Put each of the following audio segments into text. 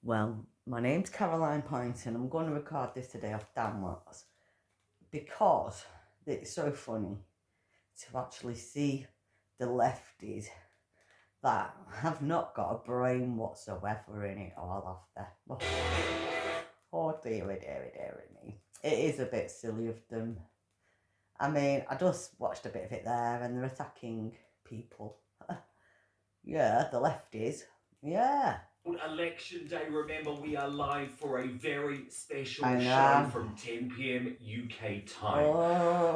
Well, my name's Caroline Poynton. I'm going to record this today off Danwatts because it's so funny to actually see the lefties that have not got a brain whatsoever in it all have there. Oh dearie me. It is a bit silly of them. I mean, I just watched a bit of it there and they're attacking people. Yeah, the lefties. Yeah. Election day, remember we are live for a very special I show know. from 10 p.m. UK time.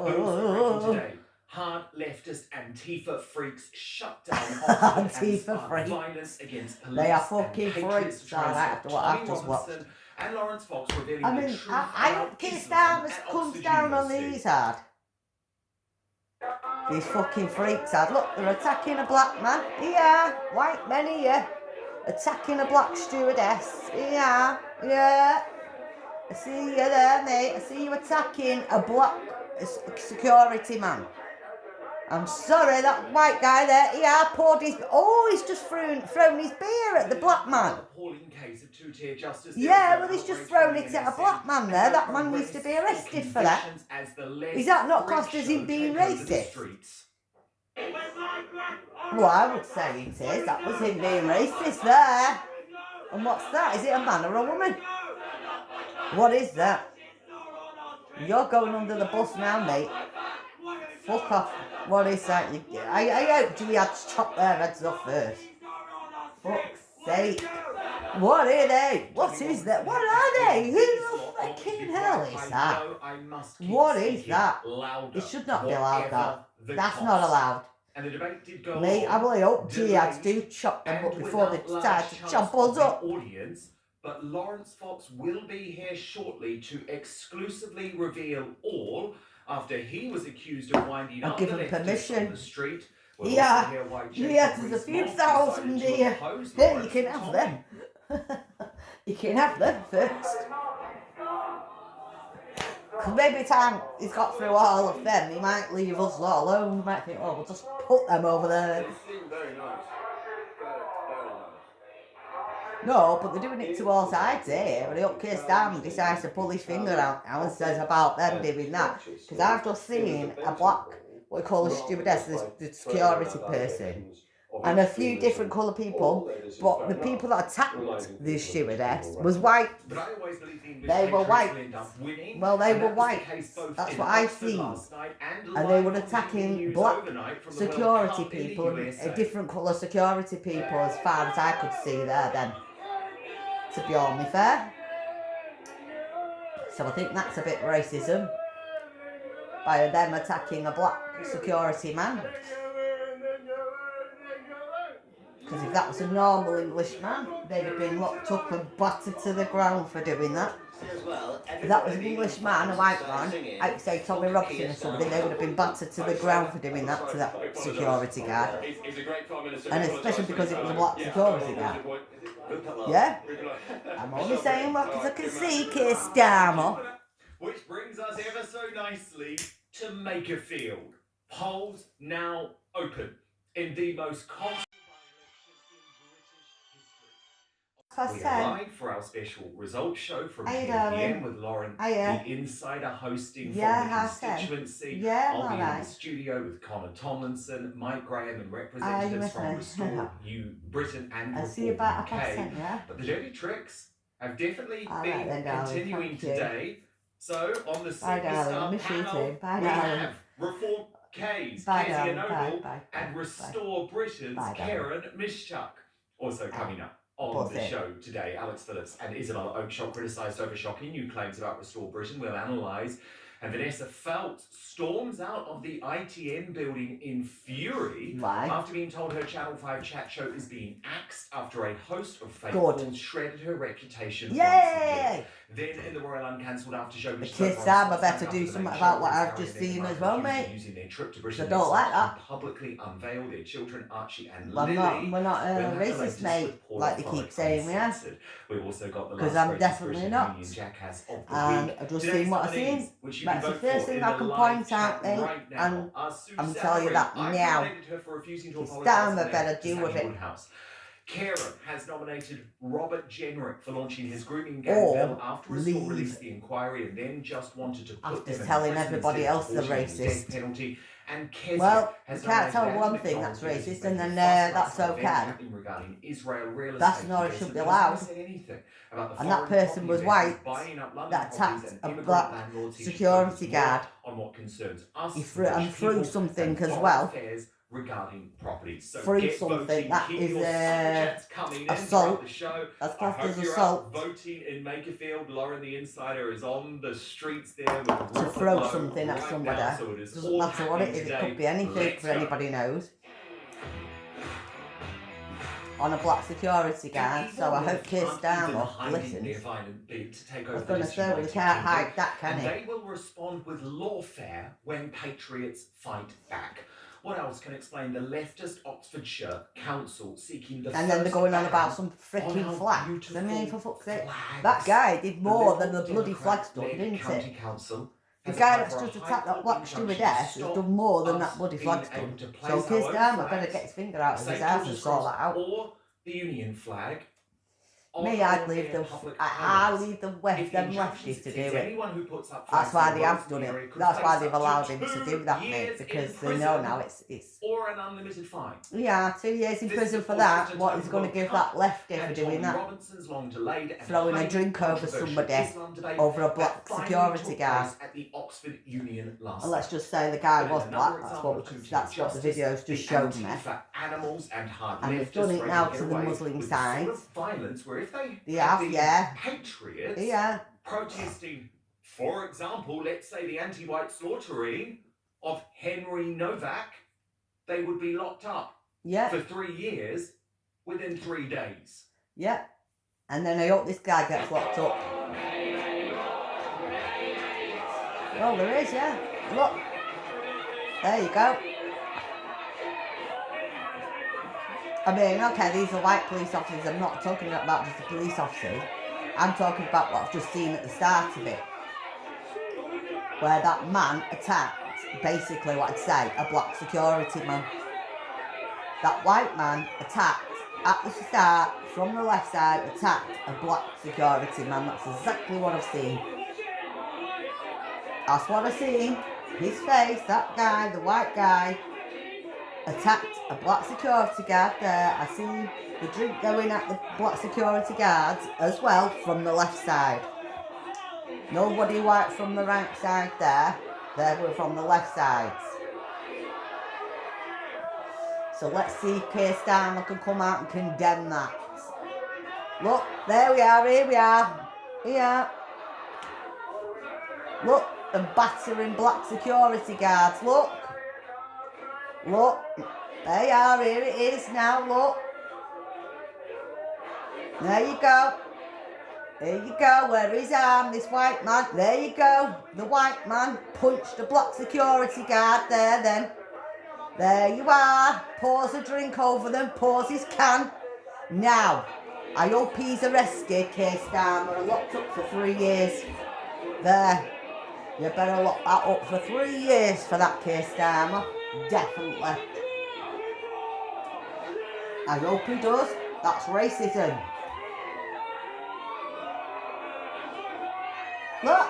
Who's the record today? Hard leftist Antifa freaks shut down Oxford and Antifa spark freaks. violence against police. They are fucking and patriots freaks, alright, after what I've just watched. And Lawrence Fox revealing I mean, the truth I about don't kiss Islam down, at comes Oxford down on University. these hard. These fucking freaks hard. Look, they're attacking a black man. Yeah, white men here. Attacking a black stewardess. Yeah. I see you there, mate. I see you attacking a black security man. I'm sorry, that white guy there, poured his... Oh, he's just thrown his beer at the black man. Yeah, well, he's just thrown it at a black man there. That man needs to be arrested for that. Is that not classed as him being racist? Well, I would say it is. That was him being racist there. And what's that? Is it a man or a woman? What is that? You're going under the bus now, mate. Fuck off. What is that? I hope you had to chop their heads off first. Fuck's sake. What are they? What is that? What are they? Who the fucking hell is that? What is that? It should not be allowed, that. That's not allowed. And the debate did go Mate, I really hope Jihads do chop them up before they start to chop us up. Audience, but Lawrence Fox will be here shortly to exclusively reveal all after he was accused of winding up the leftists on the street. Yeah, there's a few thousand here. Hey, you can have them. You can have them first. Because maybe time he's got through all of them, he might leave us all alone. He might think, oh, we'll just put them over there. They seem very nice. Very nice. No, but they're doing it to all sides here. And up Keir Starmer decides to pull his finger out now and says about them doing that. Because I've just seen a black, what we call a stewardess, the security person, and a few different colour people, but the people that attacked the stewardess was white. They were white. Well, they were white. That's what I've seen. And they were attacking black security people, different colour security people, as far as I could see there then. To be only fair. So I think that's a bit racism. By them attacking a black security man. Because if that was a normal English man, they'd have been locked up and battered to the ground for doing that. If that was an English man, a white man, I'd say Tommy Robson or something, they would have been battered to the ground for doing that to that security guard. And especially because it was a black security guard. Yeah? I'm only saying what I can see, Keir Starmer. Which brings us ever so nicely to Makerfield. Polls now open in the most constant by-election in British history. We are live for our special results show from 10 p.m. with Lauren, the insider hosting from the constituency. I'll be in the studio with Connor Tomlinson, Mike Graham, and representatives from Restore You Britain and Reform UK. But the dirty tricks have definitely been continuing today. So on the superstar panel, we have Reform K's Kezia Noble and Restore Britain's Karen Mishchuk. Also coming up on the show today, Alex Phillips and Isabella Oakeshott criticised over shocking new claims about Restore Britain. We'll analyse. And Vanessa Feltz storms out of the ITN building in fury after being told her Channel 5 chat show is being axed after a host of fake calls shredded her reputation once again. Then in the Royal Uncancelled After Show, which Keir Starmer better do something about what I've just seen as well, mate. Using their trip to Britain, I don't like that. Publicly unveil their children Archie and Well, Lily. we're not racist, mate, like they keep saying we are. We've also got the because I'm definitely not. And I've just seen what I've seen. That's the first thing I can point out, mate, and I'm telling you that now. Keir Starmer better deal with it. Karen has nominated Robert Jenrick for launching his grooming gang bill after a school released the inquiry and then just wanted to put them in telling everybody else they're racist. Penalty. And Kezia well, has you can't tell one thing that's racist and then that's okay. That's not, it shouldn't be allowed. And that person was white that attacked a black security guard. On what concerns us, he threw something as well. Regarding properties. So through something that is assault. That's classed as assault. Voting in Makerfield, Lauren the Insider is on the streets there with to throw something at somebody. Now, so doesn't matter what it is. It could be anything for anybody knows. On a black security guard, so I hope Keir Starmer listens. I was going to say, well, you can't hide that, can he? They will respond with lawfare when patriots fight back. What else can explain the leftist Oxfordshire Council seeking the and then they're going on about some freaking flag. I mean, for fuck's sake, that guy did more than the bloody flag stuff, didn't he? The guy that's just attacked that black stewardess has done more than that bloody flag stuff. So Keir Starmer better get his finger out of his ass and sort that out. Or the Union flag. Me, I'd leave them lefties to do it. That's why they have done it. That's why they've allowed him to do that, mate, because they know now it's... Or an unlimited fine. Yeah, 2 years in prison for that. What is going to give that lefty for doing that? Throwing a drink over somebody, over a black security guard. And let's just say the guy was black. That's what the videos just showed me. And they've done it now to the Muslim side. They have, yeah. Patriots yeah. protesting, for example, let's say the anti-white slaughtering of Henry Novak, they would be locked up for 3 years within 3 days. Yeah. And then I hope this guy gets locked up. Oh, there is, yeah. Look. There you go. I mean, okay, these are white police officers. I'm not talking about just the police officers. I'm talking about what I've just seen at the start of it. Where that man attacked, basically what I'd say, a black security man. That white man attacked, at the start, from the left side, attacked a black security man. That's exactly what I've seen. That's what I've seen. His face, that guy, the white guy, attacked a black security guard there. I see the drink going at the black security guards as well from the left side. Nobody white from the right side there. They were from the left sides. So let's see if Keir Starmer can come out and condemn that. Look, there we are, here we are. Here. Look, and battering black security guards, look. Look, there you are, here it is now, look. There you go. There you go, where his arm, this white man, there you go. The white man punched a black security guard there then. There you are, pours a drink over them, pours his can. Now, I hope he's arrested, Keir Starmer, and locked up for 3 years. There, you better lock that up for 3 years for that, Keir Starmer. Definitely. I hope he does. That's racism. Look.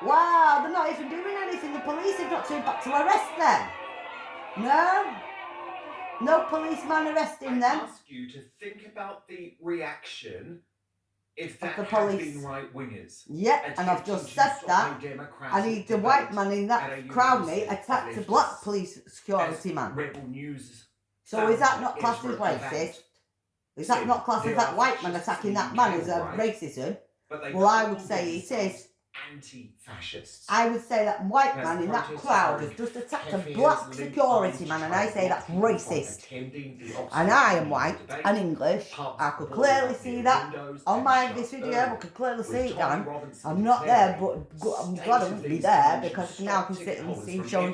Wow, they're not even doing anything. The police have not turned back to arrest them. No. No policeman arresting them. I ask you to think about the reaction if that the had police. been right-wingers. Yeah, and I've just said that. And the white man in that crowd, mate, attacked a black police security man. Rebel News. So is that not classed as racist? Is that not classed as that white man attacking that man as a racism? Well, I would say it is. Anti-fascists. I would say that white man in that crowd has just attacked a black security man, and I say that's racist. And I am white and English. I could clearly see that on this video. I could clearly see it, Dan. I'm not there, but I'm glad I won't be there because now I can sit and see showing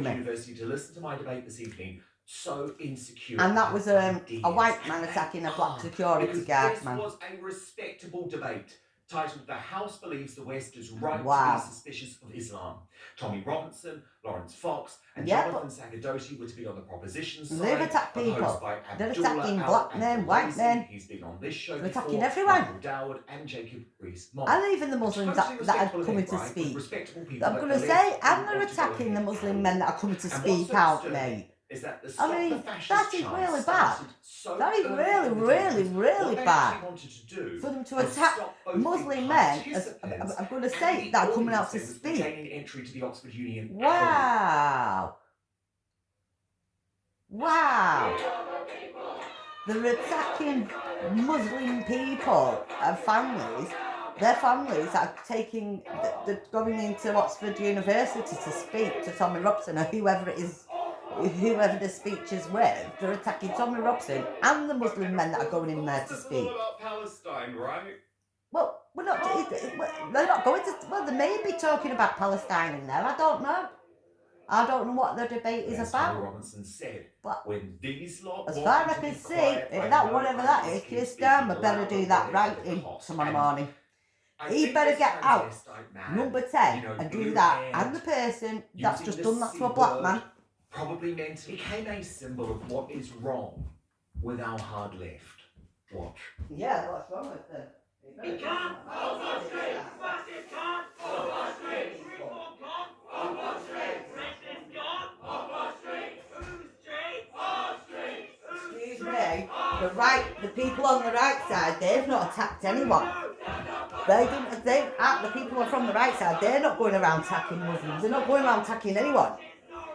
me. So insecure. And that was a white man attacking a black security guard man. This was a respectable debate. titled "The House Believes the West is Right Wow. to be Suspicious of Islam." Tommy Robinson, Lawrence Fox, and Jonathan Sagadotti were to be on the proposition side. They've attacked people. By They're Abdullah attacking black men, white men. He's been on this show They're before. attacking everyone. Michael Dowd and Jacob Rees-Mogg. And even the Muslims that are coming to speak. I'm going to say, and they're attacking the Muslim men that are coming to speak out, mate. Is that the I mean, that is really bad. That is really, really, really bad. For them to attack Muslim men, I'm going to say, that are coming out to speak. Wow. Wow. They're attacking Muslim people and families. Their families are taking, they're going into Oxford University to speak to Tommy Robson or whoever it is, whoever the speech is with. They're attacking Tommy Robson and the Muslim men that are going in there to speak. About Palestine, right? Well, they're not going to, well, they may be talking about Palestine in there, I don't know. I don't know what the debate is about. Tommy Robinson said, but when these lot as far as I can see, that whatever that is, Keir Starmer better do that writing tomorrow morning. He better get out number 10 and do that. And the person that's just done that to a black man. Probably meant became a symbol of what is wrong with our hard left. Watch. Yeah, what's wrong with them? He can't. Massive can't. Excuse me, the people on the right side, they've not attacked anyone. The people who are from the right side, they're not going around attacking Muslims, they're not going around attacking anyone.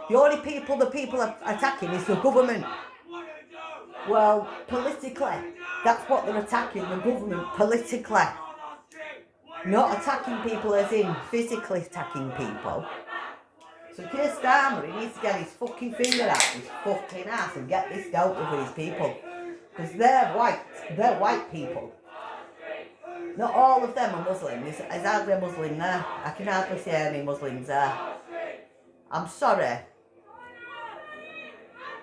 The only people the people are attacking is the government. Well, politically, that's what they're attacking, the government, politically. Not attacking people as in physically attacking people. So Keir Starmer, he needs to get his fucking finger out his fucking ass and get this dealt with his people. Because they're white people. Not all of them are Muslim. There's hardly a Muslim there. I can hardly see any Muslims there. I'm sorry.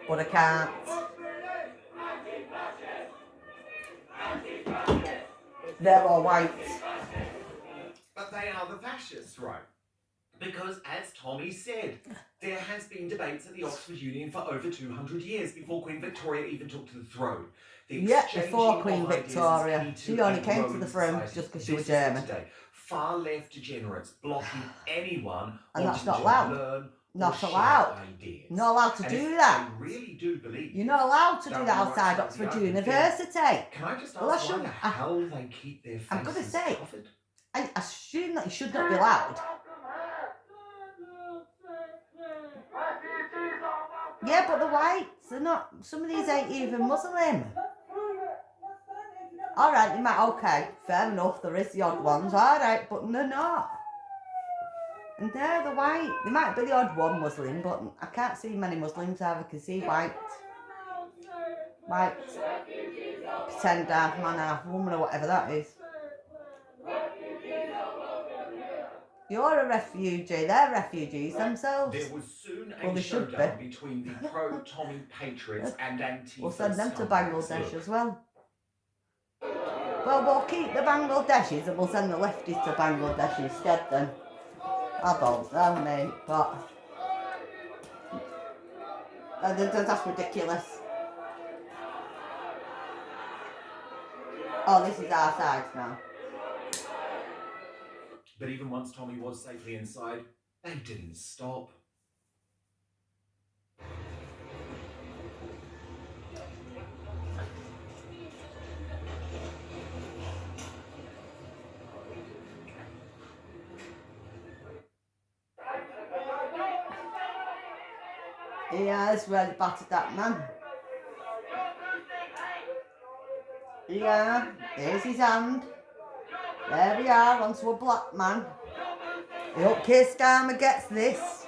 But I can't. They're all white. But they are the fascists, right? Because, as Tommy said, there has been debates at the Oxford Union for over 200 years before Queen Victoria even took to the throne. Before Queen Victoria. She only came to the throne just because she was German. Far left degenerates blocking anyone and that's not to allowed. Learn not allowed. Ideas. Not allowed to do that. I really do believe you're not allowed to do that outside Oxford University. Can I just ask why the hell they keep their faces I'm going to say, covered? I assume that you should not be allowed. Yeah, but the whites are not. Some of these ain't even Muslim. Alright, they might, okay, fair enough, there is the odd ones, alright, but they're not. And they're the white. They might be the odd one Muslim, but I can't see many Muslims there. I can see white. White. Pretend half man, half woman, or whatever that is. You're a refugee, they're refugees themselves. There was soon a showdown between the pro-Tommy patriots and Antifa. We'll send them to Bangladesh as well. Well, we'll keep the Bangladeshis and we'll send the lefties to Bangladesh instead then. I don't know, mate, but that's ridiculous. Oh, this is our side now. But even once Tommy was safely inside, they didn't stop. Yeah, it's really battered that man. Yeah, here's his hand. There we are, onto a black man. I hope Keir Starmer gets this.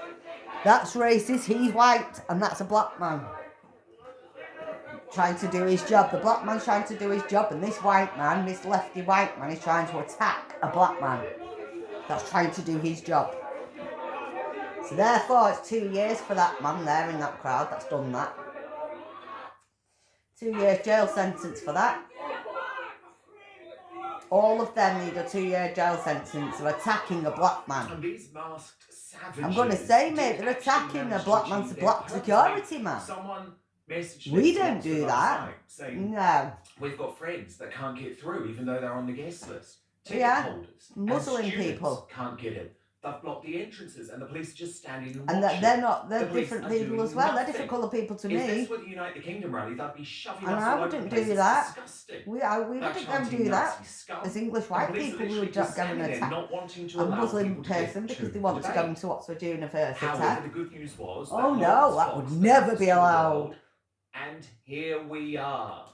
That's racist, he's white, and that's a black man. Trying to do his job. The black man's trying to do his job, and this white man, this lefty white man, is trying to attack a black man that's trying to do his job. So therefore, it's 2 years for that man there in that crowd that's done that. 2 years jail sentence for that. All of them need a 2-year jail sentence for attacking a black man. And these masked savages, I'm going to say, mate, they're attacking a black man's black security man. Someone messaged We me don't do that. saying, No. we've got friends that can't get through even though they're on the guest list. Ticket Yeah. holders Muslim and students people can't get in. They've blocked the entrances and the police are just standing and And watching. they're The police different are people doing as well. They're nothing. different colour people to If me. this were the Unite the Kingdom rally, they'd be shoving And us I all over wouldn't the place. do It's that. disgusting. We They're wouldn't go and chanting do that. Nazi scum. As English The white police are people, we literally would just just go and standing there, attack not wanting to a allow Muslim people to get person because to they want the to go debate. into Oxford University. However, the good news was Oh that no, Lawrence that Fox would never be announced to the allowed. world, and here we are.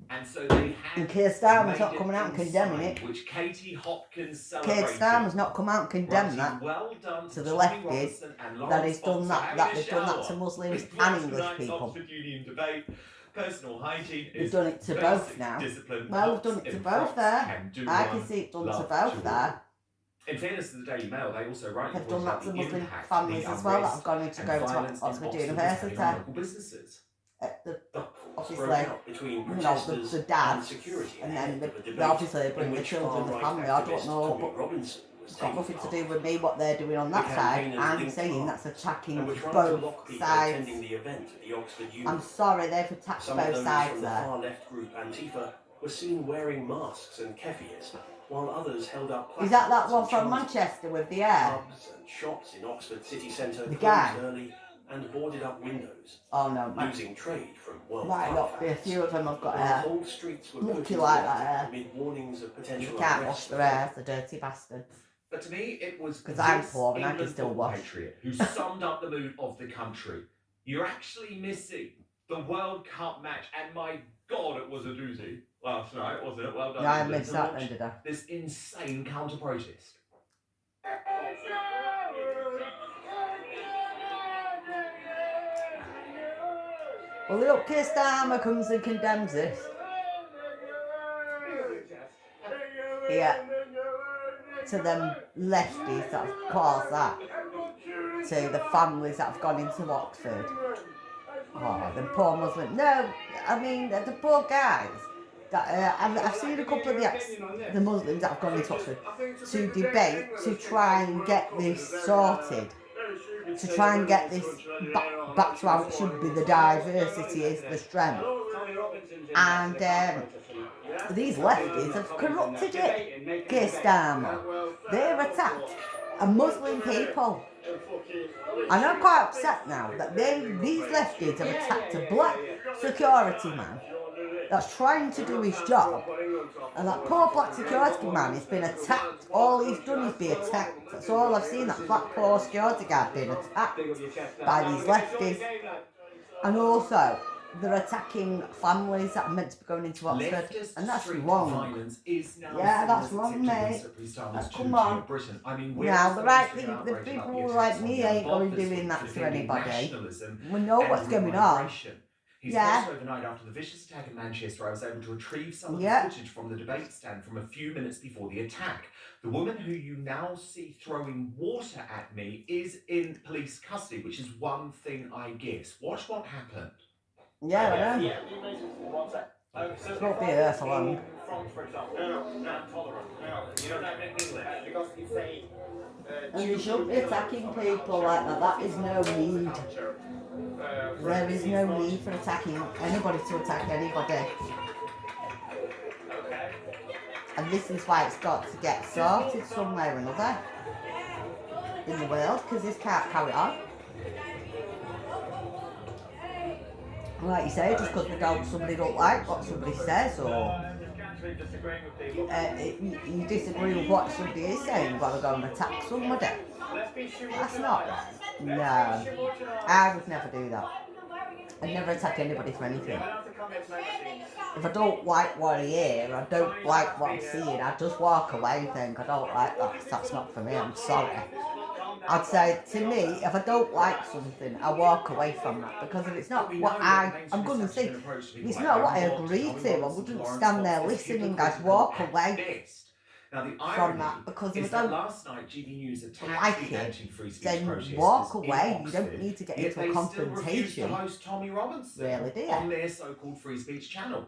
And so they And had Keir Starmer's made not coming out and condemning inside, it. which Katie Hopkins Keir celebrated. Starmer's not come out and condemned Writing, that. well done to the Tommy lefties, Robinson and That Lawrence he's done Fox that, for that having a they've done that shower. to Muslims It's and tonight's English people. Oxford Union debate. Personal hygiene They've is done it to basic both now. discipline. Well, they've Cops done it to in both frocks there. can do I one, can see it done to love both to all. there. In fairness to the Daily Mail, they also rightly They've done pointed that out to the Muslim impact families the as well that unrest have gone in to and go to violence in Oxford Oxford University. is having on local businesses. Obviously, between you know, protesters the dad, and security and then ahead of a they debate obviously in bring the which children, the far-right family. I don't activist know, Tommy but Robinson was it's got taking nothing to part. do with me what they're doing on that The side. campaigners I'm linked saying up that's attacking and were trying to lock both people sides. attending the event at the Oxford I'm Union. sorry, they've attacked Some of both those sides from the there. far-left group Antifa were seen wearing masks and keffiyehs, while others held up Is that placards one and from chanted. Manchester with the air? Pubs and shops in Oxford city centre The closed guy? early and boarded up windows, Oh no, man. losing trade from World Might Cup not be. A fans. few of them have got While hair. whole streets were Look put you into like order that hair. amid warnings of potential You can't wash arrest. their hair, the dirty bastards. But to me, it was 'Cause I'm this poor and I can England still football wash. patriot who summed up the mood of the country. You're actually missing the World Cup match, and my God, it was a doozy last night, wasn't it? Well done. Yeah, I England, missed to that launch then, did I? this insane counter-protest. Well, look, Keir Starmer comes and condemns this. Yeah. To them lefties that have caused that. To the families that have gone into Oxford. Oh, the poor Muslim. No, I mean, the poor guys. That, I've seen a couple of the Muslims that have gone into Oxford to debate, to try and get this sorted. To try and get this back to how it should be. The diversity is the strength. And these lefties have corrupted it. Keir Starmer. They've attacked a Muslim people. And I'm quite upset now that these lefties have attacked a black security man that's trying to do his job, and that poor black security man has been attacked. All he's done is be attacked. That's all I've seen, that black poor security guard being attacked by these lefties. And also, they're attacking families that are meant to be going into Oxford, Leftist and that's street wrong. violence is now Yeah, that's seen as wrong, acceptable mate. as Please Starmer's Come tribute on. to Britain. I mean, we're Now, the right supposed to people, the outrage about people the like attacks on me Young ain't going Bob this doing week, that to defending anybody. nationalism We know and what's going on. migration. His Yeah. post overnight after the vicious attack in Manchester, I was able to retrieve some of Yeah. the footage from the debate stand from a few minutes before the attack. The woman who you now see throwing water at me is in police custody, which is one thing I guess. Watch what happened. Yeah, I know. Yeah, you made it one sec. It's not be there for long. France, for example, and tolerant. You don't have English because you say. And you shouldn't be attacking people like that. That is no need. There is no need for attacking anybody to attack anybody. And this is why it's got to get sorted somewhere or another in the world, because this can't carry on. Like you say, just because somebody don't like what somebody says, or you disagree with what somebody is saying, you've got to go and attack somebody. That's not right. No, I would never do that. I'd never attack anybody for anything. If I don't like what I hear, I don't like what I'm seeing, I just walk away and think, I don't like that, that's not for me, I'm sorry. I'd say, to me, if I don't like something, I walk away from that, because if it's not what I'm going to say, if it's not what I agree to, I wouldn't stand there listening, I'd walk away Now, the from irony that, because is if I that don't last night GB News attacked like the it, anti-free speech then protesters walk in away. You Oxford, don't need to get yet into a they still refused to confrontation. host Tommy Robinson Really, do you? on their so-called free speech channel.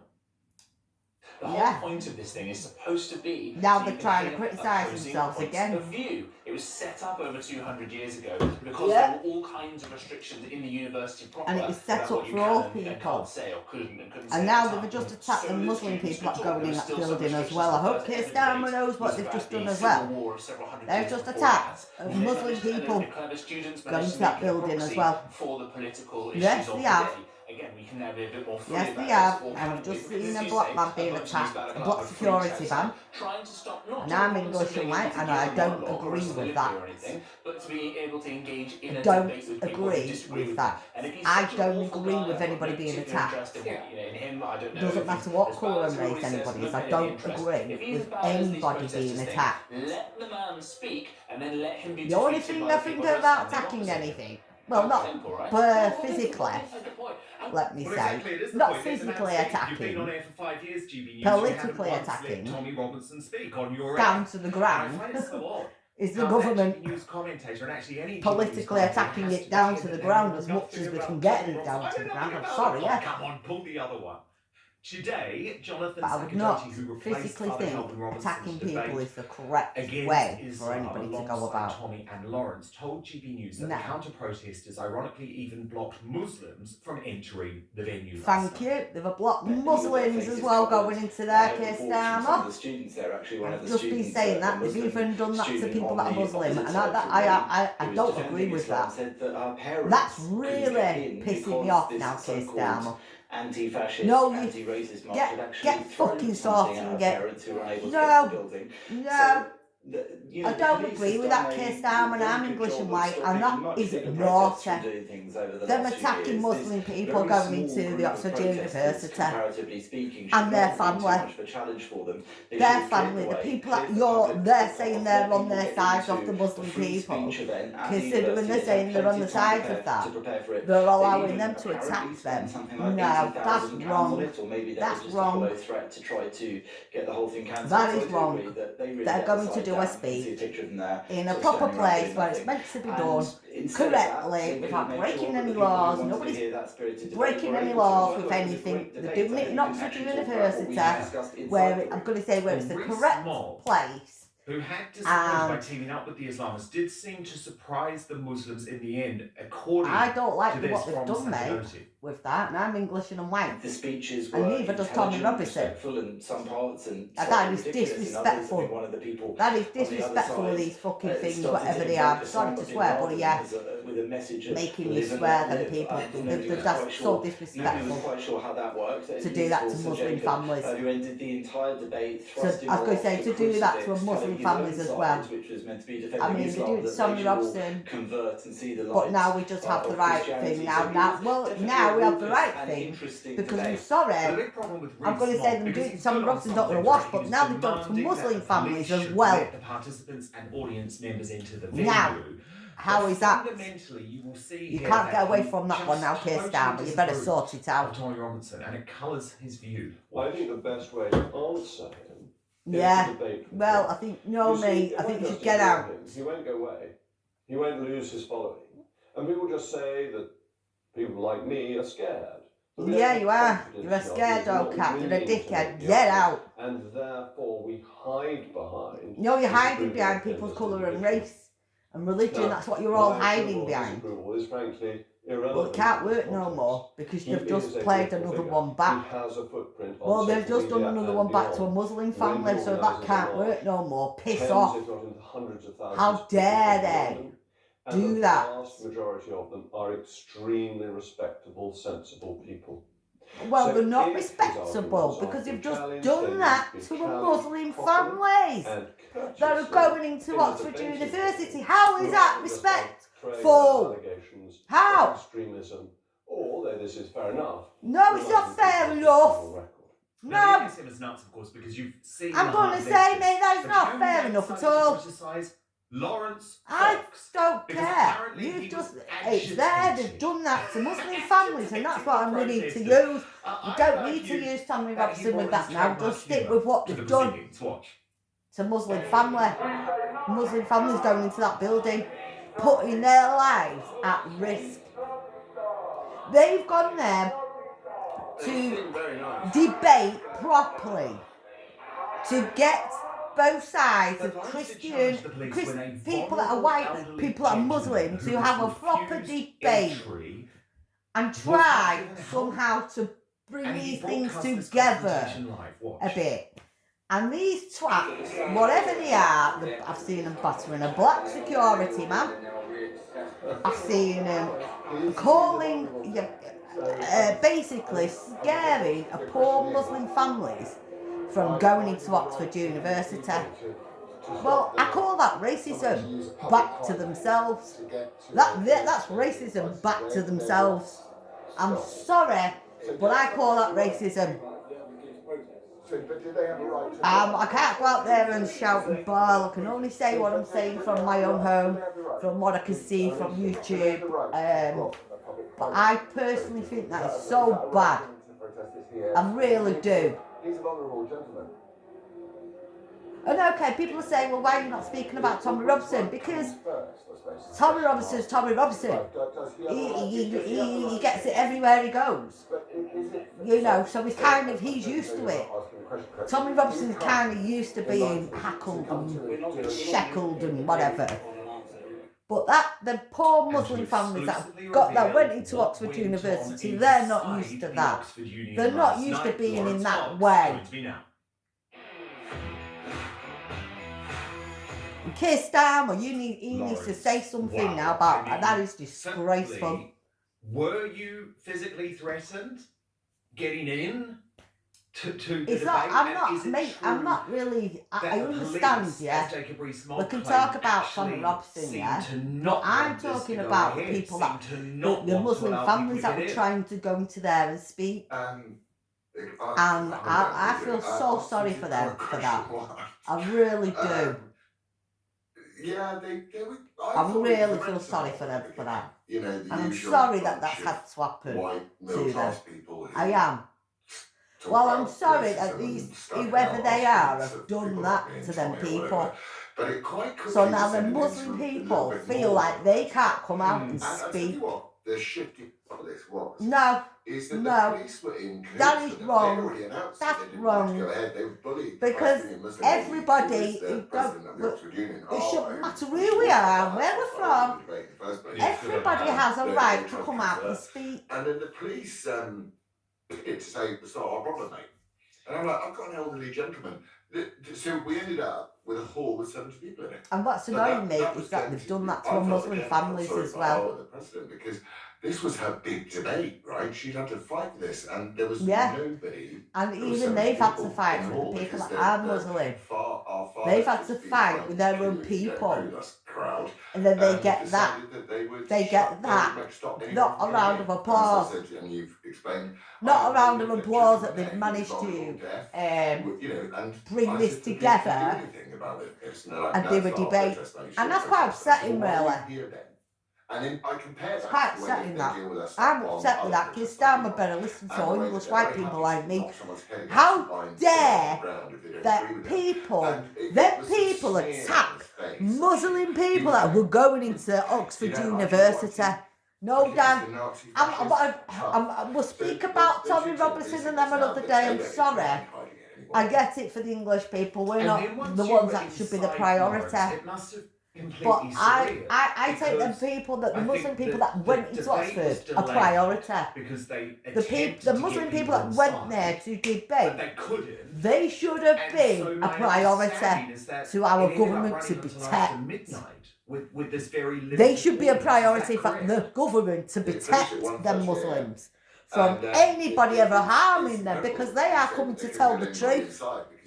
The Yeah. whole point of this thing is supposed to be... Now so they're you can trying to hear criticise opposing themselves points again. of view. It was set up over 200 years ago because Yeah. there were all kinds of restrictions in the university proper. And it was set about up what you for can all and people. can't say or couldn't and couldn't say And at now the they've time. just attacked So the that Muslim students people could that talk. go There in was that still some building as restrictions. well. I The hope first Keir ever Starmer debate knows what was they've about just the done as Civil well. War of several hundred They've years just before attacked that. And they Muslim managed- and people the clever students going managed to to that make it a building as proxy well. for the political Yes, issues of they the have. day. Again, we can now be a bit more free Yes, about they have. this, or And can I've just we? Because seen a you black say, man being bunch of attacked, these a Balaclava black freaks security outside, man. trying to stop not And Tommy I'm Robinson English and being white, able to and give I a don't monologue or a agree with soliloquy that. or anything, but to be able to engage in a Don't debate with people who agree disagree with with that. him. And if he's I such an don't awful agree guy, with I've got anybody no being particular attacked. interest in him. I don't know. Doesn't if matter he's what as colour bad and as he race always says, anybody is. no I any don't interest. agree If he's as with bad as these anybody protesters being think, attacked. let the man speak and then let him be The only defeated thing by I the think people who are about standing attacking opposite him. anything, well, That's not simple, right? physically, let me Well, say, exactly, it is the not point. There's an physically answer. You've been on attacking, air for 5 years, GB News. politically you haven't once attacking, let Tommy Robinson speak on your down air. to the And I ground, find it so odd. is the how government that GB News commentator and actually any GB News politically commentator attacking has it to down pretend to the that ground they as know much nothing as they about can get Tommy it Robinson. down I to know the nothing ground. I'm about sorry, it. yeah. Oh, come on, pull the other one. Today, Jonathan But I would not Saccodetti, who replaced physically Father think Calvin Robinson's attacking people debate is the correct against way for Islam anybody to go alongside about. Tommy and Lawrence told GB News that No. the counter-protesters ironically even blocked Muslims from entering the venue. Thank you. They've blocked Muslims as well going into their Keir Starmer. I've just been saying that. They've even done that to people that are Muslim, and I don't agree with that. That's really pissing me off now, Keir Starmer. Anti-fascist, No, you anti-racist march get- had actually get thrown fucking something sorted at and our get- parents who were unable to No, get to the building. No, So, I don't agree with that, Keir Starmer, and I'm English and white, and that is naughty. Them attacking Muslim people going into the Oxford University and their family. Their family, the people that they're saying they're on their side of the Muslim people, considering they're saying they're on the side of that, they're allowing them to attack them. No, that's wrong. That's wrong. That is wrong. They're going to do a speech in a proper place where it's meant to be done correctly, without breaking any laws. Nobody's breaking any laws with anything. They're doing it in Oxford University, where I'm going to say where it's the correct place. Who had disappointed by teaming up with the Islamists did seem to surprise the Muslims in the end, according I don't like to this what they've from done, mate, Saccodetti. with that, and I'm English and I'm white. The speeches And were neither does Tommy intelligent, Robinson. respectful in some parts and That slightly is ridiculous in others. disrespectful. I mean, one of the people That is on the other disrespectful of side, these fucking things, started whatever to they are. invoke Sorry to Osama swear, bin but yeah, Laden with a message of making you live and swear let them live. people. Nobody was That's quite so sure- Nobody was disrespectful quite sure how that worked. to do that to Muslim families. Who ended the entire debate So, thrusting I was going to say, off to the do that to a crucifix, Muslim telling his families own as side, well. which was meant to be I defending mean, they Islam, do it to that Tommy they should all Robinson, convert and see the but light now we just have of the right Christianity. thing So now. it Now, was well, definitely now we a have the ruthless right and thing, interesting because I'm debate. The sorry, big problem with I'm going to Rees-Mogg, say them because doing he's Tommy good on Robinson's not going to something, wash, but he's now they've done it to demanding that Muslim the families police as should well. let the participants and audience members into the venue. Now, how But is that? fundamentally, you will see You here can't that get away he from that one now, just Keir totally Starmer. You better disapproves sort it of out. Tommy Robinson, and it colours his view. I think the best way to answer him Yeah. is to debate with Well, him. I think, no, You see, mate, it I think won't you should just get annoy out. him. He won't go away. He won't lose his following. And people just say that people like me are scared. But we don't Yeah, have you are. confidence You're a in our scared views. We're old not cat. You're a willing to dickhead. make the Get argument. out. And therefore we hide behind. No, you're hiding disapproval behind of him people's as an colour and individual. race and religion. Now, That's what you're all my hiding approval or behind. disapproval is frankly irrelevant. Well, it can't in this work no context. more because He they've is just a played political another figure. one back. He has a footprint on Well, they've social just done media another and one back to a beyond. Muslim When family, so that organisers can't are work no more. Piss tens, off. if not into hundreds of thousands How of people dare from they London, and do the that? vast majority of them are extremely respectable, sensible people. Well, So they're not if his respectable arguments because aren't they've being just challenged, done they that need to to be a challenged Muslim properly families. and They're courteously going into in a Oxford debating University. forum, How is that rather than just by respectful? throwing out allegations How? of extremism, or, though this is fair enough, No, it's not fair enough. Now, you No, miss him as nuts, of course, because you've seen I'm the going to hard say, lectures. mate, that's But not you fair now enough at decided to all. criticise Lawrence I Fox. don't Because care. apparently he You've was just, it's agitating. there, they've done that to Muslim families, and that's what I'm willing to use. You I don't would need to argue use Tommy that Robinson he with brought that his now. trademark Just stick humour with what to they've the done proceedings. Watch. to Muslim family. Muslim families going into that building, putting their lives at risk. They've gone there to debate properly. to get both sides But of those who Christian, charge the police when a people that are white, vulnerable people that are elderly Muslim, gentleman to who have a was proper refused debate entry and was try given help. somehow to bring And he these things broadcast this together confrontation live. Watch. a bit. And these twats, whatever they are, I've seen them battering a black security man. I've seen them calling, basically scaring a poor Muslim families from going into Oxford University. Well, I call that racism back to themselves. That's racism back to themselves. I'm sorry, but I call that racism. I can't go out there and shout and bawl. I can only say what I'm saying from my own home, from what I can see from YouTube. But I personally think that is so bad. I really do. He's a vulnerable gentleman. And okay, people are saying, well, why are you not speaking about Tommy Robinson? Because Tommy Robinson's Tommy Robinson. He gets it everywhere he goes. You know, so he's used to it. Tommy Robinson's kind of used to being hackled and shackled and whatever. But the poor Muslim families that went into Oxford University, they're not used to that. They're not used to being in that way. Keir Starmer, he needs to say something now about that. Is disgraceful. Were you physically threatened getting in to the it's debate? not. I'm not really. I understand. Yeah, we can talk about Tommy Robinson. Yeah, but I'm talking about the people that the Muslim families that were trying to go into there and speak. And I feel so sorry for them for that. I really do. Yeah, they I really feel sorry for them for that. You know, and I'm sorry that that's had to happen to them. I am. Well, I'm sorry that whoever they are, have done that to them people. So now the Muslim people feel like they can't come out and speak. The shifting of this was. No. That is wrong. That's wrong. Because everybody, it shouldn't matter who we are, where we're from, everybody has a right to come out and speak. And then the police to say, it's not our problem, mate. And I'm like, I've got an elderly gentleman. So we ended up with a hall with 70 people in it. And what's annoying me is that they've done that to Muslim families as well. Because this was her big debate, right? She'd had to fight for this, and there was nobody. And even they've had to fight for the people that are Muslim. They've had to fight with their own people. And then they get that. They get that. Not a round of applause. Not a round of applause that they've managed to bring this together and do a debate. And that's quite upsetting, really. And then I compare it's quite upsetting that. I'm upset with that because Starmer better listen to English white people like me. How dare them people attack Muslim people that were going into Oxford University? No, Dan. We'll speak about Tommy Robinson and them another day. I'm sorry. I get it for the English people. We're not the ones that should be the priority. But I take them people the Muslim people that went into Oxford a priority. Because the Muslim people that went there to debate, they should have been a priority to our government to protect. They should be a priority for the government to protect them Muslims from anybody ever harming them, because they are coming to tell the truth.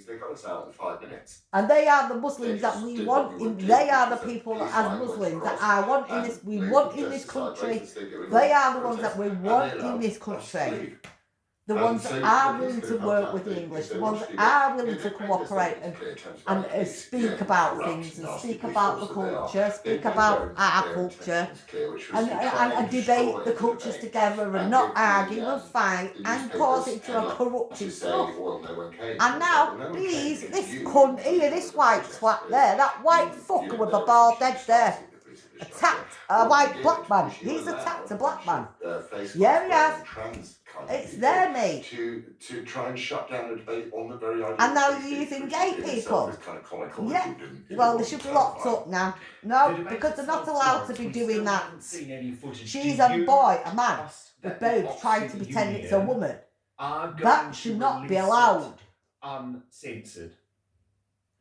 They got us out in 5 minutes. And they are the Muslims that we want. They are the people as Muslims that I want in this. We want in this country. They are the ones that we want in this country. The ones that are willing to work with the English. The ones that are willing to cooperate and speak about things and speak about the culture, speak about our culture, and debate the cultures together and not argue and fight and cause it to a corrupted stuff. And now this cunt here, this white twat there, that white fucker with the bald head there, attacked a white black man. He's attacked a black man. Yeah, he has. kind of It's people there, mate. to try and shut down a debate on the very idea. And now of you're free using speech, gay which in people. itself is kind of comical. Yeah. If you Well, want they to should be clarify. locked up now. The No, debate because they're not itself, allowed to Lawrence, be we doing still that. haven't seen any footage. She's Do a you boy, a man. trust They're that the both trying to Oxford pretend it's a Union woman. are going That to should not be release it allowed. Uncensored.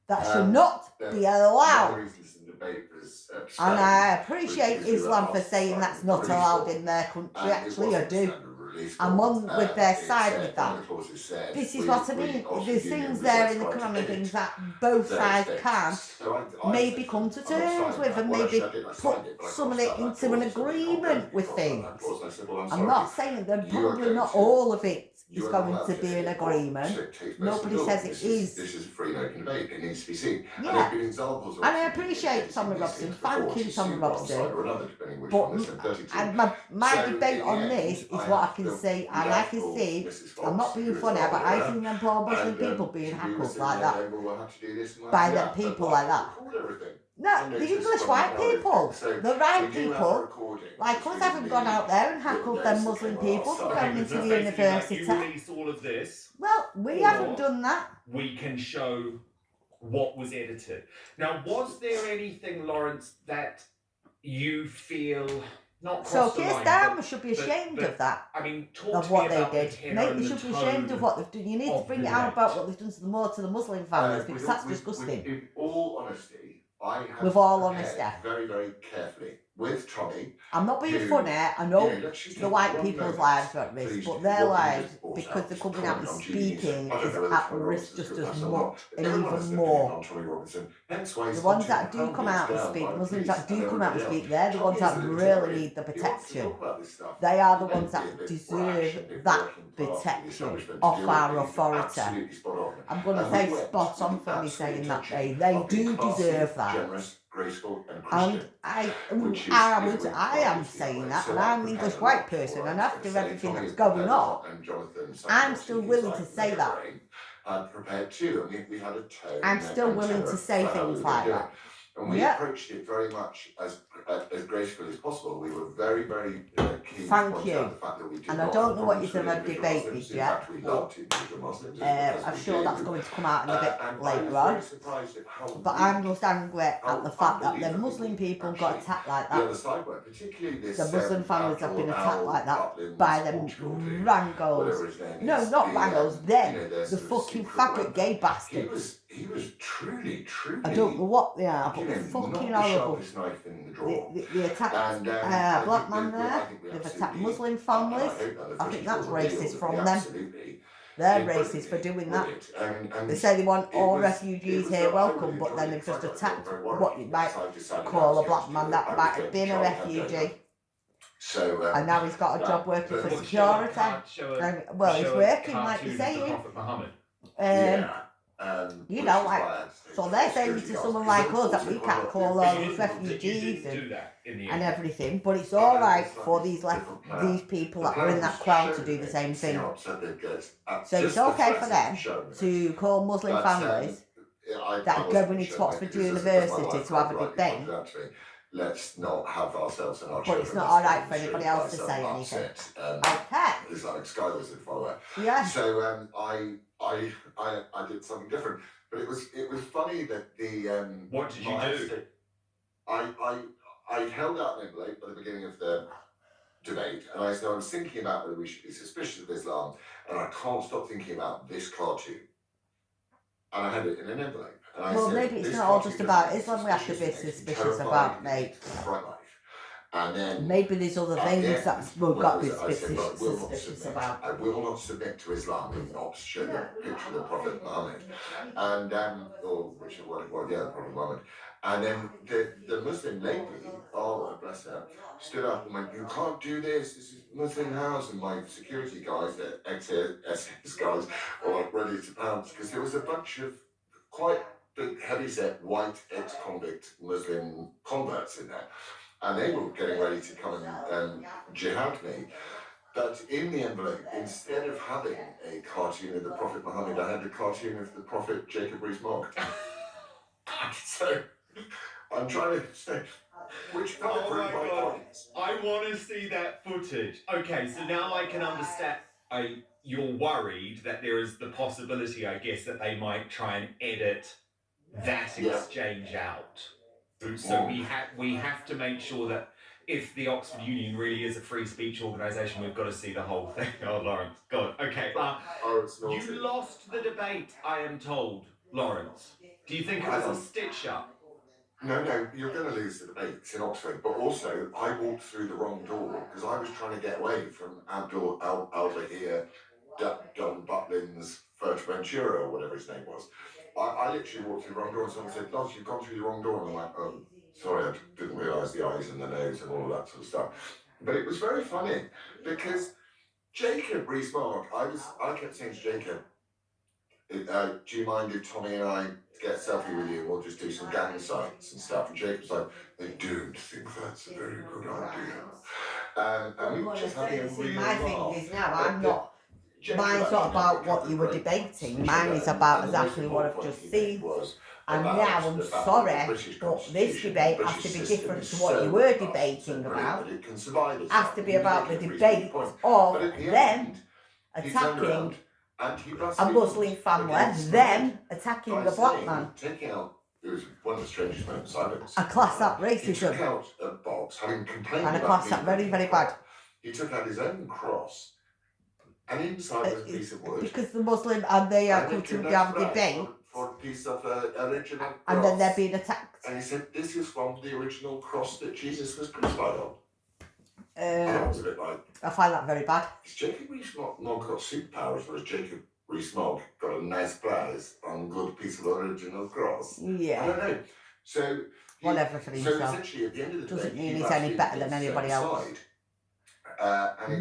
That should not be One of allowed. the reasons the debate was And I abstained appreciate was because Islam we for were saying asked that's to not release allowed it. in their country. And it Actually, I wasn't do. standard release I'm law. on with their It side said- with one that. of the clauses said This is we- what I we mean. Oxford There's Union things was there in the trying to Quran and edit things that both their sides statements. can So I maybe said come to I'm not terms signing with that. and Well, maybe actually, I did. I put signed it, but I some of crossed it out that into an clause, so we can't agreement with cross out that things. clause. And I said, well, I'm I'm sorry. not saying that You are probably going not to- all of it is You are going allowed to be an edit agreement. what takes place Nobody in the law. says it This is. This is a free and open debate. It needs to be seen. And Yeah. there have been examples of And I Oxford Union appreciate cases Tommy in these Robson. things Thank before you, to Tommy suit one Robson. side or another, depending which But one is in and my So, debate in on the this end, is I what I have can the see, and I can doubtful see. Mrs. I'm not Fox, being who is funny, our but I lawyer, see them poor Muslim and, people being she was heckled sitting like there that going, well, we'll have to do this and we'll by have to do them that. people But like I that. record everything. No, And the it's English just white from the people, So the right we do have people. recording, Like which us is haven't in gone the out there and heckled days them that Muslim came people last for time. going into the Basically, that university. you release all of this, Well, we Or- haven't done that. we can show what was edited. Now, was there anything, Lawrence, that you feel not So crossed the Keir line? Starmer should be but- ashamed but- of that, I mean, talk of to what me they about the did. tenor Mate, and they the should be ashamed of what they've done. You need to of bring the it out debate. about what they've done to the more to the Muslim families, because that's with disgusting. in all honesty, I have With all prepared honesty. very, very carefully with Tommy. I'm not being You- funny. I know let's just the take white one people's moment, lives are at risk, please, but their what you lives, just brought because out, they're this coming out and comment on Judy. speaking, I don't is know whether at Tommy risk Robinson's just good as person or not, much but and everyone even has their opinion more. on Tommy Robinson. Hence why he's The ones not that do being come pounded out and down speak, by Muslims police that do and come out and everybody speak, they're the else. ones that Tommy is really exemplary. need the He wants to protection. talk about this stuff. They are the He may ones be a that bit deserve brash and a bit that working class with the protection establishment of to deal our with it. He's authority. absolutely spot on. I'm going to And we say went spot with on the for me absolute saying that intention they of being do classy, deserve that. generous, graceful, and And Christian. I Which is, am you know, with obviously saying right. that, So and I I'm an prepared English a white lot person, for and us, after so everything Tommy that's has going prepared a on, lot, and Jonathan, I'm still willing to say that. prepared too. I mean, we had a tone. I'm and still and willing tenor to say for how we things were like doing that. it. And we Yeah. approached it very much as gracefully as possible. We were very, very keen Thank to point you. out the fact that we did And not I don't have know what you problems said with about individual debate Muslims. did In yet. fact, we loved individual Muslims. because I'm we sure did. that's going to come out in a bit And I later was on. very surprised at how But weak I'm just angry at how the fact that the unbelievably Muslim weak, people got actually, attacked like the that. other side were, particularly this. The Muslim families have been attacked like that by them Rangos. No, not Rangos, them. The fucking faggot gay bastards. He was truly. I don't know what they are, but you they're know, fucking not the horrible. sharpest knife in the drawer. They attacked And, a I black think man we- there. I think we They've attacked absolutely- Muslim and families. hope that the I think that's officials will deal racist with from it, them. absolutely. They're They racist for doing that. brilliant. And They say they want it all was- refugees it was here that I welcome, really but then enjoyed they've it, just because I attacked felt very worried what you might because I decided I call was a black going man to- that I might was have been a going to try and refugee. So, And now he's got a job working for but- security. Well, he's working, like you're saying. Prophet Muhammad. You know, like, so they're saying to someone like us that we can't call all these refugees and everything, but it's all right for these people that were in that crowd to do the same thing. So it's okay for them to call Muslim families that are going into Oxford University to have a debate. Let's not have ourselves and our But it's children not all right for misconstrued anybody by else to some say anything. upset, Okay. Islamic scholars and follower. Yeah. So I did something different, but it was funny that the What did you my- do? I held out an envelope at the beginning of the debate, and I said I was thinking about whether we should be suspicious of Islam, and I can't stop thinking about this cartoon. And I had it in an envelope. And I Well, said, maybe it's "This not all cartoon just about doesn't Islam we have to be makes me suspicious terrified, about, it mate. makes me fright life." And then Maybe there's other at the things end, that we've when got I to be was- I said, "Look, I will not suspicious submit. about. I will not submit to Islam and not show the picture of the Prophet Muhammad." And or whichever one it was, yeah, the Prophet Muhammad. And then the Muslim lady, oh bless her, stood up and went, "You can't do this. This is Muslim house." And my security guys, the ex-SS guys, were like ready to pounce because there was a bunch of quite big, heavy-set, white ex-convict Muslim converts in there. And they were getting ready to come and jihad me. But in the envelope, instead of having a cartoon of the Prophet Muhammad, I had a cartoon of the Prophet Jacob Rees-Mogg. So I'm trying to say which kind of Oh my prove my God. point. I want to see that footage. Okay, so now I can understand. you're worried that there is the possibility, I guess, that they might try and edit that exchange out. So we have to make sure that if the Oxford Union really is a free speech organisation, we've got to see the whole thing. Oh, Lawrence, God, okay. You lost the debate, I am told, Lawrence. Do you think it was a stitch-up? No, you're going to lose the debates in Oxford. But also, I walked through the wrong door because I was trying to get away from Abdul Al-Bahir Dunbutlin's Fuerteventura, or whatever his name was. I literally walked through the wrong door and someone said, "Loz, you've gone through the wrong door." And I went, "Oh, sorry, I didn't realise the eyes and the nose and all of that sort of stuff." But it was very funny because Jacob Rees-Mogg, I kept saying to Jacob, "Do you mind if Tommy and I get a selfie with you? We'll just do some gang sites and stuff." And Jacob's like, "I don't think that's a very good idea." And we were just having a real my laugh. thing is now, I'm not. Mine's not about what you were debating. Mine is about exactly what I've just seen. And now I'm sorry, but this debate has to be different to what you were debating about. It has to be about the debate of them attacking a Muslim family, them attacking the black man. It was one of the strangest moments I've ever seen. I class that He took racism. out a box, having complained And I about class that being very, very bad. He took out his own cross, and inside was a piece of wood. Because the Muslim and they are going to have a debate. For a piece of original cross. And then they're being attacked. And he said, "This is from the original cross that Jesus was crucified on." And I was a bit like, I find that very bad. has Jacob Rees-Mogg not got superpowers, or has Jacob Rees-Mogg got a nice prize on a good piece of original cross? I Yeah. don't know. So Whatever for so himself. essentially, at the end of the day, Doesn't mean he he's any actually better than set anybody else. aside. And it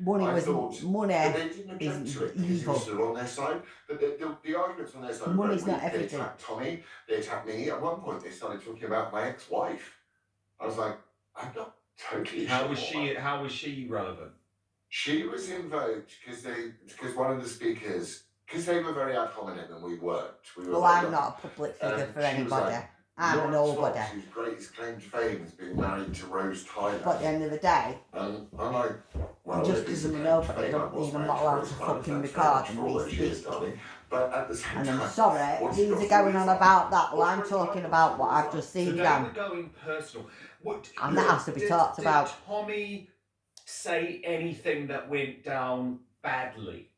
Money I was thought money. But they didn't object is to it because he evil. was still on their side. But the arguments on their side were Money's very not weak. They everything. attacked Tommy, they attacked me. At one point, they started talking about my ex-wife. I was like, I'm not totally How sure. was she relevant? She was invoked because one of the speakers, because they were very ad hominem and we weren't. Well, I'm not a public figure for she was anybody. like, I'm a Lawrence nobody. Fox, whose greatest claim to fame has been married to Rose Tyler. But at the end of the day, And I'm like, well, just it is because I'm a claim nobody, to fame. don't I was mean I'm married not to allowed Rose to Tyler. fucking Thanks record very and much for all those years, re-speak. darling. But at the same And time, I'm sorry, what's these got are to going be- on about that. Well, I'm talking about what I've just So seen they down. were going personal. And that has to be talked about. Did Tommy say anything that went down badly?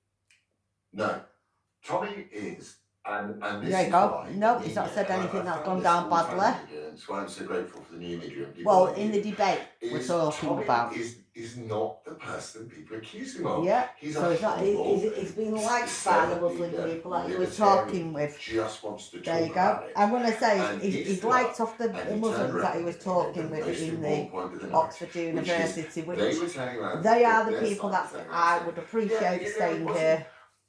No, Tommy is, and this There you is go. why No, the he's not media- said and I anything that's found gone this down all the time badly. in media, and that's why I'm so grateful for the new media and people Well, like in you, the debate we're is talking Tommy about. is not the person people accuse him of. Yeah, He's so a he's not. humble, He's been liked by the Muslim leader, people that he was libertarian, talking with. just wants to There you talk go. about it. I'm going to say And he's he's liked off the And he turned Muslims that he around was and talking made with the in most the important point of the night, Oxford which is University, they which were telling around they are that the their people side that was saying, I would appreciate it staying wasn't- here.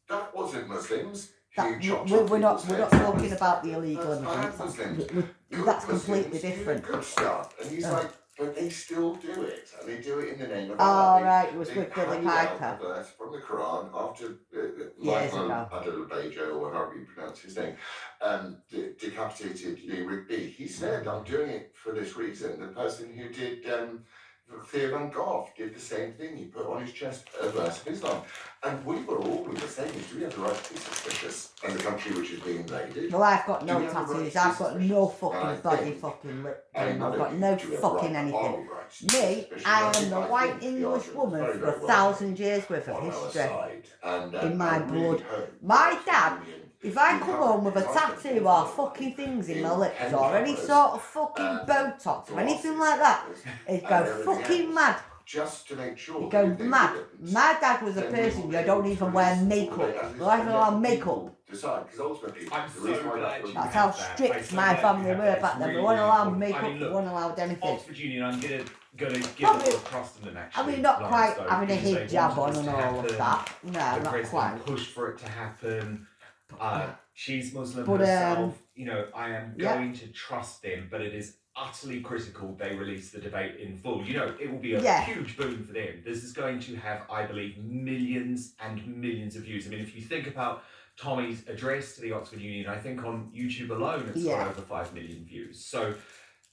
That wasn't Muslims. That, who chopped we're off not people's heads. talking about the illegal That's bad immigrants. Muslims. Good That's Muslims completely do different. Good stuff, and he's Oh. like, but they still do it, and they do it in the name of Oh, Allah. right, it was They with Billy carried out Piper. a verse from the Quran after Years Michael ago. Adelbejo, or however you pronounce his name, decapitated Lee Rigby. He said, "I'm doing it for this reason." The person who did Theo van Gogh did the same thing. He put on his chest a verse of Islam. And we were all the same. Do we have the right to be suspicious as a country which is being invaded? Well, I've got Do no we have the right tattoos. to be I've got no suspicious? And I fucking body think fucking lip. And I've none of got you no do have fucking right, anything. are right to be Me, suspicious. I think am the white the English argument woman very, for very well 1,000 years worth of on our history. side. And, in my I really blood. hope My that dad, the Union if I will come cover home with a his tattoo argument or fucking things in my lips pen or any covers, sort of fucking uh, Botox or anything glasses like that, covers, it'd and go everything fucking else, mad. just to make sure It'd that go if they mad. didn't, My dad was a then we person will you be don't able to even wear release all makeup. the evidence Well, I and don't let allow the makeup. people decide, because ultimately, I'm the so reason why glad that you That's have how that. strict I'm so my glad you family have were that. back It's then. They really, weren't really allowed important. makeup, I mean, they look, weren't allowed anything. Oxford Union, I'm gonna give Probably- it across to them actually. I mean, not Lawrence, quite though, having a because they hijab wanted on this and to all of happen. that. No, The not president quite. pushed for it to happen. She's Muslim But, herself. You know, I am yeah. going to trust them, but it is utterly critical they release the debate in full. You know, it will be a Yeah. huge boon for them. This is going to have, I believe, millions and millions of views. I mean, if you think about Tommy's address to the Oxford Union, I think on YouTube alone it's Yeah. got over 5 million views. So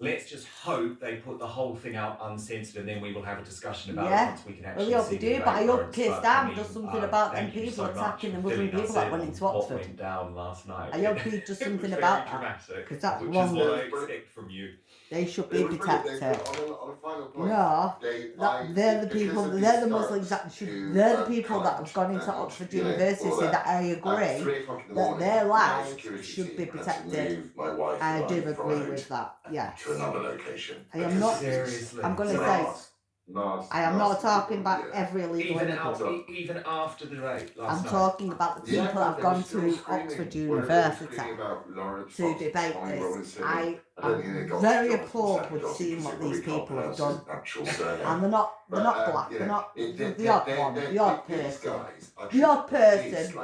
let's just hope they put the whole thing out uncensored, and then we will have a discussion about Yeah. it once we can actually Well, I hope see they the do, but I debate, hope Lawrence. Keir But, Starmer does something about them thank you people so much attacking for the Muslim filling us people that in went on into what Oxford. went down last night. I hope he does It was something very about that, dramatic, 'cause that's which wrong. is what I expect from you. They should It be was brilliant. protected. On a final point, No, they're the because people, of they're the these Muslims that thugs should, who, they're the people that comment have gone into and, Oxford you know, University all that I At agree 3 o'clock in the that morning, their my lives security should be team had to protected. move my wife I and do from agree home with that, yes. to another location. I am because not, Seriously. I'm going to say, Nasty, I am not nasty talking people, about yeah. every illegal immigrant. Even after the debate last I'm night. talking about the people that have gone to Oxford University to debate this. I am very appalled with seeing what these people have done. And they're not black, they're not the odd one, the odd person. The odd person,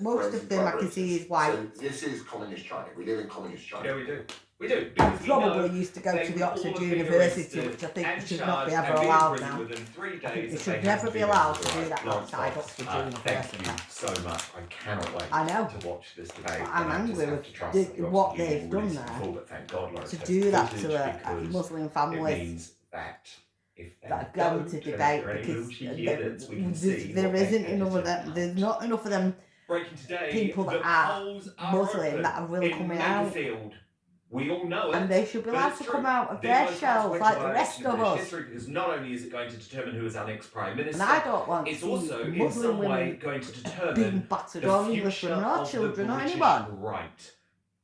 most of them I can see is white. So this is communist China. We live in communist China. Yeah, we do. We do. I Because we probably know used to go they to would the all Oxford have been University, arrested which I think and should not be charged ever and be in allowed prison now. within 3 I think days they if should had never to be do allowed that. to do that Lawrence outside Fox, Oxford Thank University. you so much. I cannot wait I know. to watch this debate. I'm and I just angry have with to trust the- that the what Oxford they've Union done release there. the full, but thank God, Lawrence To has do that footage to a because Muslim it families means that if they that are going don't, to and if debate there are any because little cheeky edits, we can see there what they isn't enough of edited them. There's out. not enough of them Breaking today, people that the are polls are Muslim open that are really in coming out. Makerfield. We all know it. And they should be but allowed it's to true. come out of The their most shells consequential like the election rest in of British us. history, because not only is it going to determine who is our next Prime Minister, And I don't want to it's see also in Muslim some way women going to being determine battered the or English future women or of children the or British anyone. right.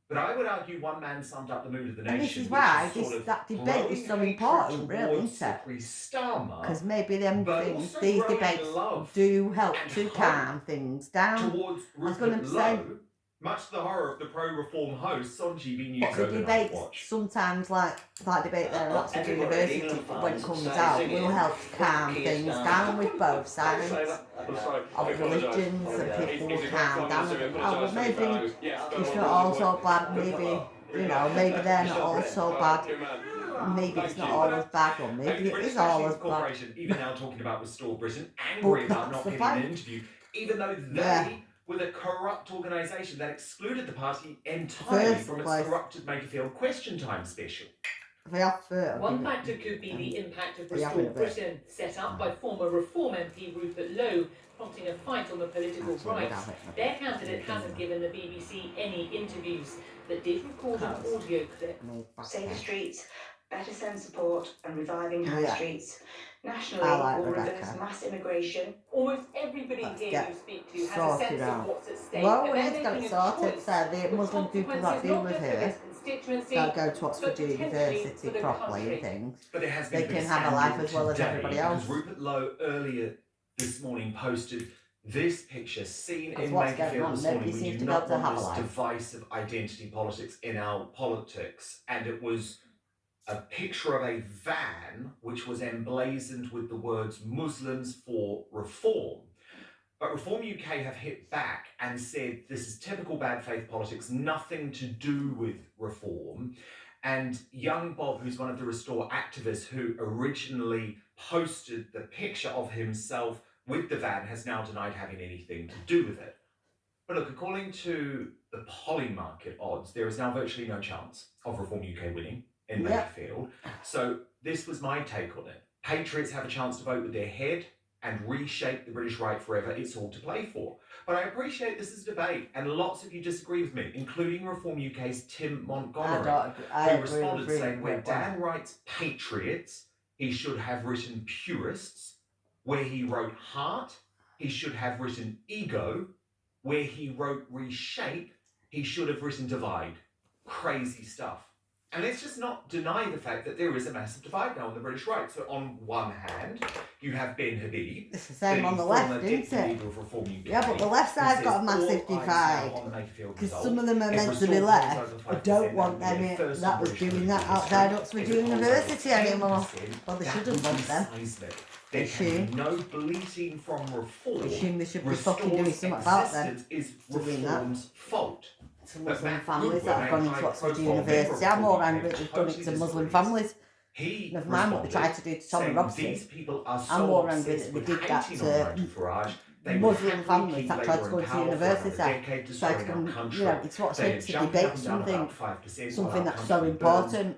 But I would argue one man summed up the mood of the And nation. this is why which is sort of that debate growing is so hatred important, really, towards isn't it? Cyprus Starmer, Because maybe them but things, also these growing debates love do help and to hope calm things down. towards was gonna Rupert say- Lowe, much to the horror of the pro-reform host on GB News But the Overnight debates Watch. sometimes, like that debate there at Oxford University, when it comes out, will help to calm things down with both sides of religions, and people will calm down and think, oh, well, maybe it's not all so bad, maybe, you know, maybe they're not all so bad, maybe it's not all as bad, or maybe it is all as bad. Corporation, even now talking about Restore Britain, angry But about not that's the getting an point. interview, even though they Yeah. were the corrupt organisation that excluded the party entirely First from its place. corrupted Makerfield Question Time special. They have to. One factor could be the impact of Yeah, Restore but- Britain, set up by former Reform MP Rupert Lowe, prompting a fight on the political right. Their candidate hasn't given the BBC any interviews, but did record an audio clip. Safer streets, better send support and reviving high Yeah. streets. Nationally, I like will Rebecca. reverse mass immigration. Almost everybody Let's here get you speak to has a sorted sense out. of what's at stake. Well, and we they're need to get making it a sorted, choice so the with Muslim people that consequences deal not with just for here, this constituency, that go to but Oxford potentially University for the properly and country. things. But there has They been a bit can of have a life scandal as well as today everybody because else. Rupert Lowe earlier this morning posted this picture seen Because in what's going Makerfield on, this nobody morning. We seems do to be not able to have want a this life. divisive identity politics in our politics. And it was a picture of a van which was emblazoned with the words Muslims for Reform. But Reform UK have hit back and said this is typical bad faith politics, nothing to do with reform. And young Bob, who's one of the Restore activists who originally posted the picture of himself with the van, has now denied having anything to do with it. But look, according to the Polymarket odds, there is now virtually no chance of Reform UK winning in Yeah. Makerfield. So this was my take on it. Patriots have a chance to vote with their head and reshape the British right forever. It's all to play for. But I appreciate this is a debate, and lots of you disagree with me, including Reform UK's Tim Montgomery, I who agree responded with saying, where Rick. Dan writes patriots, he should have written purists. Where he wrote heart, he should have written ego. Where he wrote reshape, he should have written divide. Crazy stuff. And let's just not deny the fact that there is a massive divide now on the British right. So on one hand, you have Ben Habib, It's the same on the left, isn't it? leader of Reform UK. Yeah, but the left side's who got a says massive all eyes divide. now on the Makerfield Because result. some of them are If meant to be Restore left. wins over I 5%, don't want that would be them the first that in was British doing that political outside history. Oxford If it holds University over anymore. 10%, Well, they that shouldn't would be want them. seismic. They There can should. be no bleating from reform. I assume they should be Restore's fucking doing something about them. existence is doing that. reform's fault. To But Muslim Matt families Goodwin, that have gone a into high Oxford profile University. I'm member more of angry that they've done it to totally Muslim disagrees. families. He Never mind what they tried to do to Tommy saying Robson. These people are I'm so more angry obsessed that they with did that hating to on Nigel Farage, they would Muslim happily families keep that tried to Labour go in to power for university. another decade, So I destroying our can, country. you know, it's what They are makes a jumping debate up and down something, about 5% while something our that's so country burns. important.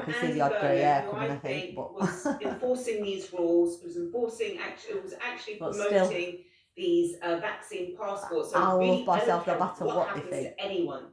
I can see Andy the odd grey Burnham, hair who coming, I I think, think but was enforcing these rules, was actually But promoting still, these vaccine passports. So I'll really, love myself I no don't care matter what what they happens think. to anyone.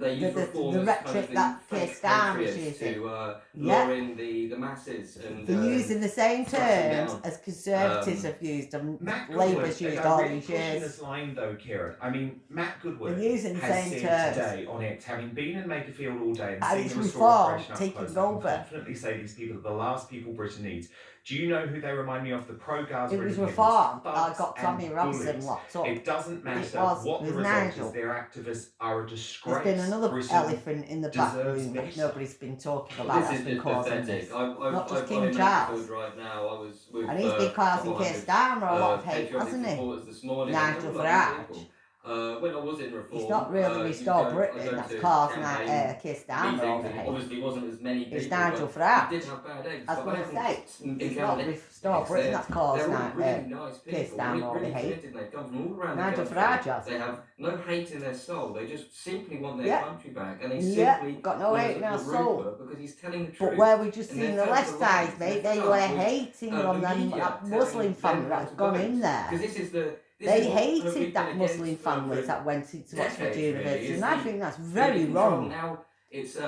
they use reform the as rhetoric kind of that the Keir French Starmer is patriots using. to Yeah. lure in the masses and They're using the same cracking terms down. as Conservatives have used and Matt Labour's Goodwin, used they're all really these pushing years. this line though, Kieran. I mean, Matt Goodwin They're using the has same said terms. today on it, having been in Makerfield all day and And seen it's the Restore reform operation up taking close, I can over. confidently say these people are the last people Britain needs. Do you know who they remind me of? The pro-Gaza It was independents, Reform. I thugs got Tommy and Robson bullies. locked up. It doesn't matter was what the with result Nigel. is. Their activists are a disgrace. There's been another Britain elephant in the back deserves room that better. nobody's been talking Well, about. this That's is been just causing pathetic. this. I'm Not just in King Mansfield Charles. right now. I was with And he's been causing couple Keir hundred, Starmer a lot of hate, patriotic hasn't he? supporters this morning. Nigel They were Farage. lovely people. When I was in Reform, It's not really you Restore go- I Britain go that's to causing campaign Keir Starmer meetings, all the and hate. obviously wasn't as many people. It's Nigel but Farage. we did have bad eggs. I was but going to say, it's not encountered Restore eggs. Britain that's causing They're all really that. nice Keir people, Starmer all the really hate. committed. They come from all around Nigel the Farage country. has. They have no hate in their soul. They just simply want their Yeah. country back, and they Yeah, simply got no want hate in our Rupert soul. because he's telling the truth. But where we just And seen they're the left telling side, lies. mate, They're they fed were up with, hating the on them media that telling Muslim them family how that's to gone vote. in there. Because this is the this They is what hated we've that been Muslim against families for that went into Oxford decades, University, really, and I is think that's the very control. wrong. Now it seems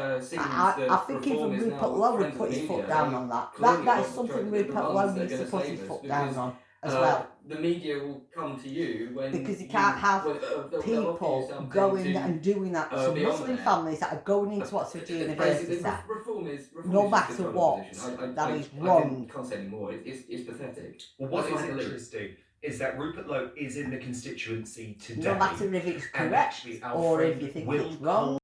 I that think Reform even is Rupert now Lowe would friends of put the his foot media. down They on that. clearly That is want something the Rupert ones Lowe that are needs to gonna put save his us, foot because, down on as well. The media will come to you when Because you can't have they'll offer you people something going to, and doing that to beyond Muslim that. families that are going into Oxford Basically, University. reform is No just matter control what, opposition. that is I wrong. can't say anymore. It's pathetic. Well, what That's is my belief. interesting is that Rupert Lowe is in the constituency today. No matter if it's And correct actually, our or if friend you think Will it's wrong.